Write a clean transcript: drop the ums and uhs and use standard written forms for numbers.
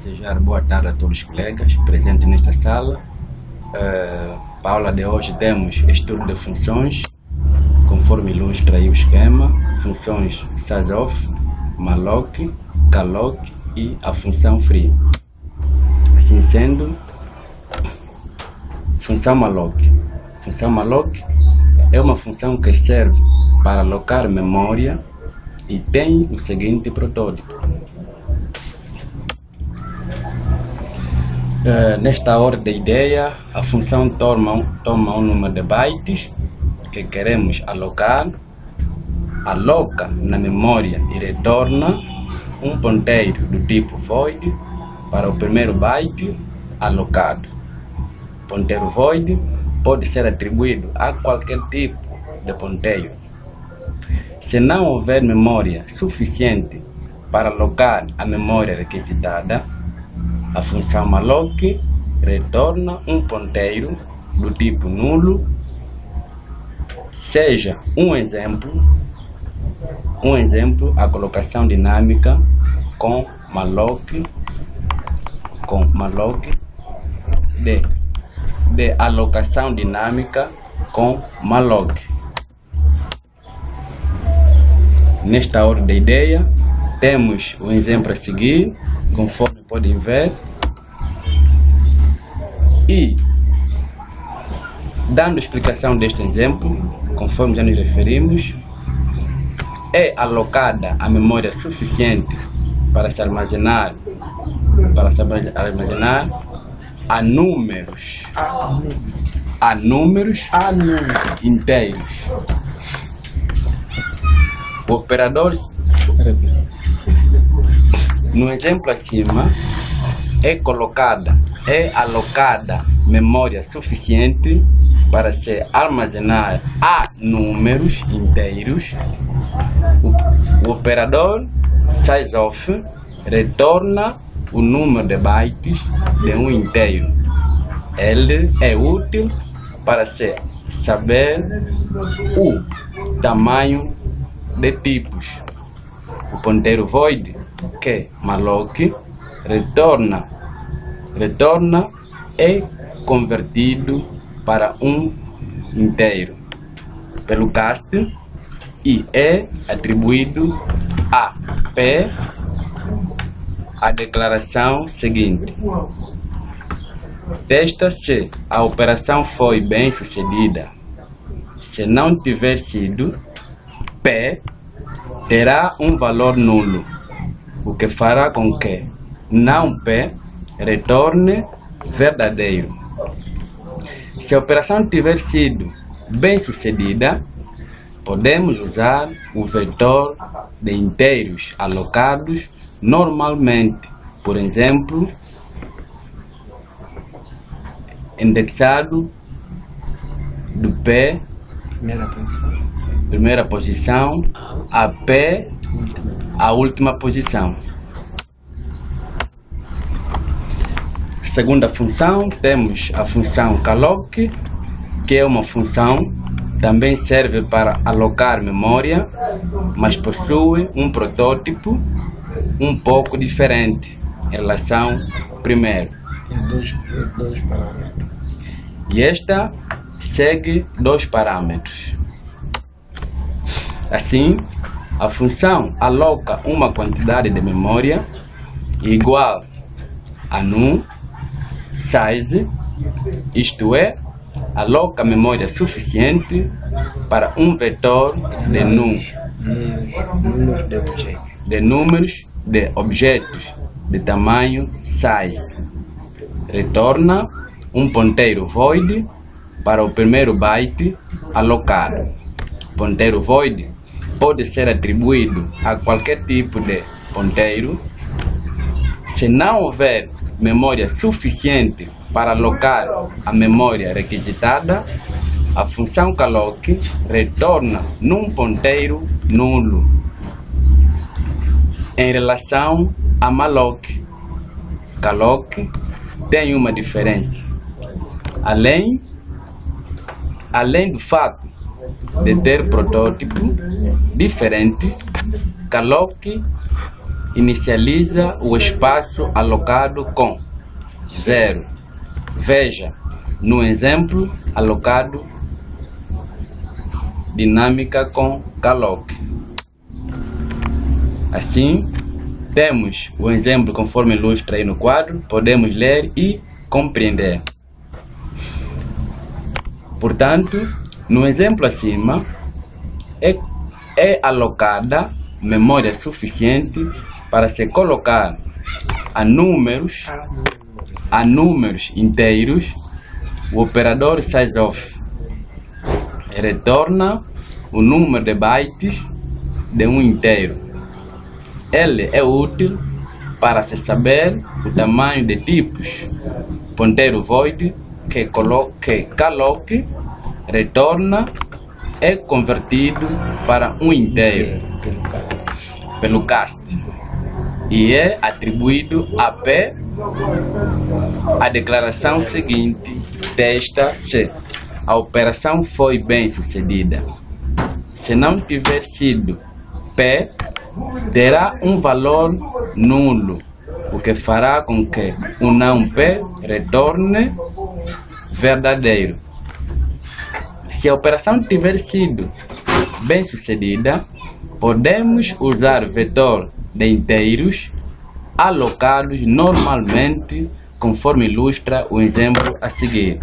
Desejar boa tarde a todos os colegas presentes nesta sala. Para a aula de hoje temos estudo de funções, conforme ilustra aí o esquema, funções SASOF, malloc, calloc e a função free. Assim sendo, função malloc. Função malloc é uma função que serve para alocar memória e tem o seguinte protótipo. Nesta ordem de ideia, a função toma um número de bytes que queremos alocar, aloca na memória e retorna um ponteiro do tipo void para o primeiro byte alocado. O ponteiro void pode ser atribuído a qualquer tipo de ponteiro. Se não houver memória suficiente para alocar a memória requisitada, a função malloc retorna um ponteiro do tipo nulo, seja um exemplo a colocação dinâmica com malloc de alocação dinâmica com malloc. Nesta ordem de ideia, temos o exemplo a seguir, conforme podem ver, e dando explicação deste exemplo, conforme já nos referimos, é alocada a memória suficiente para se armazenar a números inteiros. O operador no exemplo acima é alocada memória suficiente para se armazenar a números inteiros. O operador SASOF retorna o número de bytes de um inteiro. Ele é útil para se saber o tamanho de tipos. O ponteiro void, que malloc retorna é convertido para um inteiro pelo cast e é atribuído a P a declaração seguinte: testa se a operação foi bem sucedida. Se não tiver sido, P terá um valor nulo, o que fará com que não P retorne verdadeiro. Se a operação tiver sido bem sucedida, podemos usar o vetor de inteiros alocados normalmente, por exemplo, indexado do P, primeira posição, a P, a última posição. Segunda função, temos a função calloc, que é uma função também serve para alocar memória, mas possui um protótipo um pouco diferente em relação ao primeiro. Tem dois parâmetros. E esta segue dois parâmetros. Assim, a função aloca uma quantidade de memória igual a num size, isto é, aloca memória suficiente para um vetor de números de objetos de tamanho size. Retorna um ponteiro void para o primeiro byte alocado. O ponteiro void pode ser atribuído a qualquer tipo de ponteiro. Se não houver memória suficiente para alocar a memória requisitada, a função calloc retorna num ponteiro nulo. Em relação a malloc, calloc tem uma diferença. Além do fato de ter protótipo diferente, calloc inicializa o espaço alocado com 0. Veja, no exemplo alocado, dinâmica com caloc. Assim, temos o exemplo conforme ilustra aí no quadro, podemos ler e compreender. Portanto, no exemplo acima, é alocada memória suficiente para se colocar a números inteiros. O operador sizeOf retorna o número de bytes de um inteiro. Ele é útil para se saber o tamanho de tipos. Ponteiro void que caloc retorna é convertido para um inteiro pelo cast e é atribuído a P. A declaração seguinte testa se a operação foi bem sucedida. Se não tiver sido P, terá um valor nulo, o que fará com que o não P retorne verdadeiro. Se a operação tiver sido bem sucedida, podemos usar vetor de inteiros alocados normalmente, conforme ilustra o exemplo a seguir.